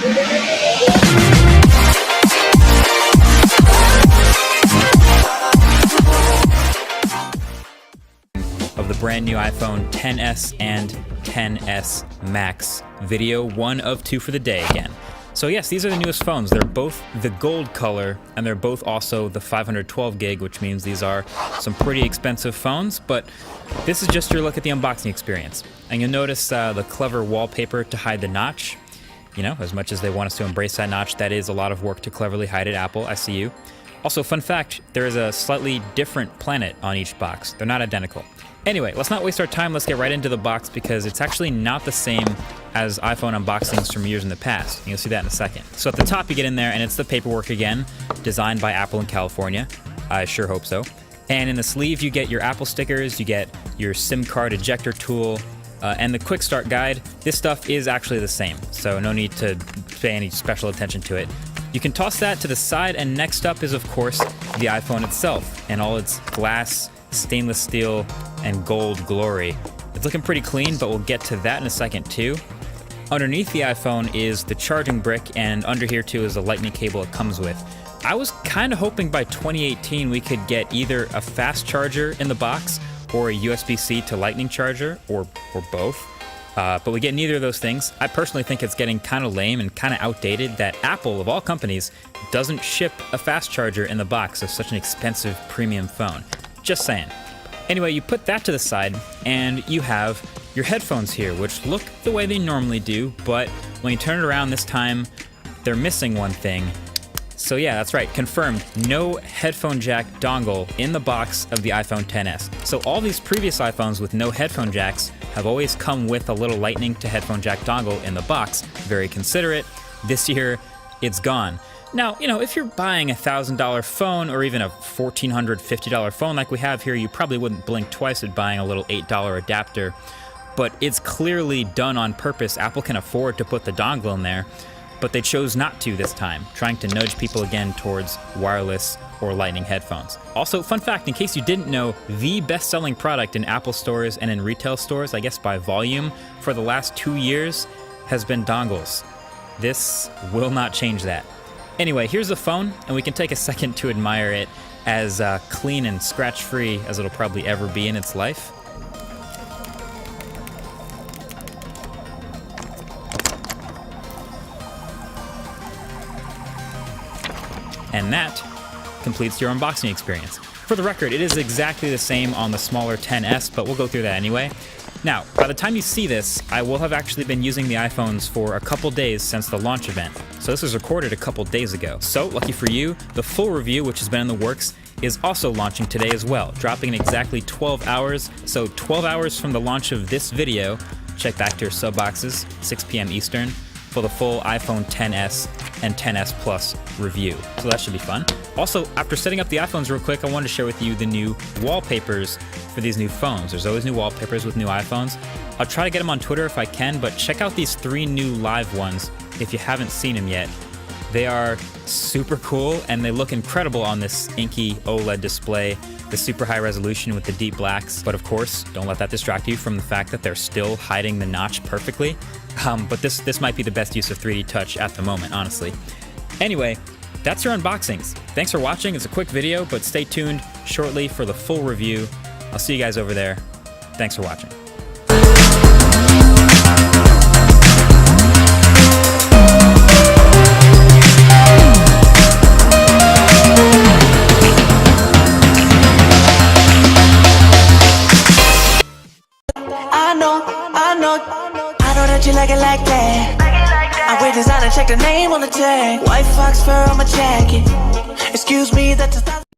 Of the brand new iPhone XS and XS Max video, one of two for the day again. So yes, these are the newest phones. They're both the gold color, and they're both also the 512 gig, which means these are some pretty expensive phones, but this is just your look at the unboxing experience. And you'll notice the clever wallpaper to hide the notch. You know, as much as they want us to embrace that notch, that is a lot of work to cleverly hide it, Apple, I see you. Also, fun fact, there is a slightly different planet on each box. They're not identical. Anyway, let's not waste our time, let's get right into the box because it's actually not the same as iPhone unboxings from years in the past. You'll see that in a second. So at the top you get in there and it's the paperwork again, designed by Apple in California. I sure hope so. And in the sleeve you get your Apple stickers, you get your SIM card ejector tool, and the quick start guide. This stuff is actually the same, so no need to pay any special attention to it. You can toss that to the side, and next up is of course the iPhone itself and all its glass, stainless steel, and gold glory. It's looking pretty clean, but we'll get to that in a second too. Underneath the iPhone is the charging brick, and under here too is the lightning cable it comes with. I was kind of hoping by 2018 we could get either a fast charger in the box or a USB-C to lightning charger, or both. But we get neither of those things. I personally think it's getting kind of lame and kind of outdated that Apple, of all companies, doesn't ship a fast charger in the box of such an expensive premium phone. Just saying. Anyway, you put that to the side, and you have your headphones here, which look the way they normally do, but when you turn it around this time, they're missing one thing. So yeah, that's right, confirmed, no headphone jack dongle in the box of the iPhone XS. So all these previous iPhones with no headphone jacks have always come with a little lightning to headphone jack dongle in the box. Very considerate. This year, it's gone. Now, you know, if you're buying a $1,000 phone or even a $1,450 phone like we have here, you probably wouldn't blink twice at buying a little $8 adapter. But it's clearly done on purpose. Apple can afford to put the dongle in there, but they chose not to this time, trying to nudge people again towards wireless or lightning headphones. Also, fun fact, in case you didn't know, the best-selling product in Apple stores and in retail stores, I guess by volume, for the last 2 years has been dongles. This will not change that. Anyway, here's the phone, and we can take a second to admire it as clean and scratch-free as it'll probably ever be in its life. And that completes your unboxing experience. For the record, it is exactly the same on the smaller XS, but we'll go through that anyway. Now, by the time you see this, I will have actually been using the iPhones for a couple days since the launch event. So this was recorded a couple days ago. So, lucky for you, the full review, which has been in the works, is also launching today as well, dropping in exactly 12 hours. So 12 hours from the launch of this video, check back to your sub boxes, 6 p.m. Eastern, for the full iPhone XS and XS Plus review. So that should be fun. Also, after setting up the iPhones real quick, I wanted to share with you the new wallpapers for these new phones. There's always new wallpapers with new iPhones. I'll try to get them on Twitter if I can, but check out these 3 new live ones if you haven't seen them yet. They are super cool and they look incredible on this inky OLED display, the super high resolution with the deep blacks. But of course, don't let that distract you from the fact that they're still hiding the notch perfectly. But this might be the best use of 3D Touch at the moment, honestly. Anyway, that's your unboxings. Thanks for watching. It's a quick video, but stay tuned shortly for the full review. I'll see you guys over there. Thanks for watching. I know that you like it like that. I wear designer, check the name on the tag. White fox fur on my jacket. Excuse me, that's a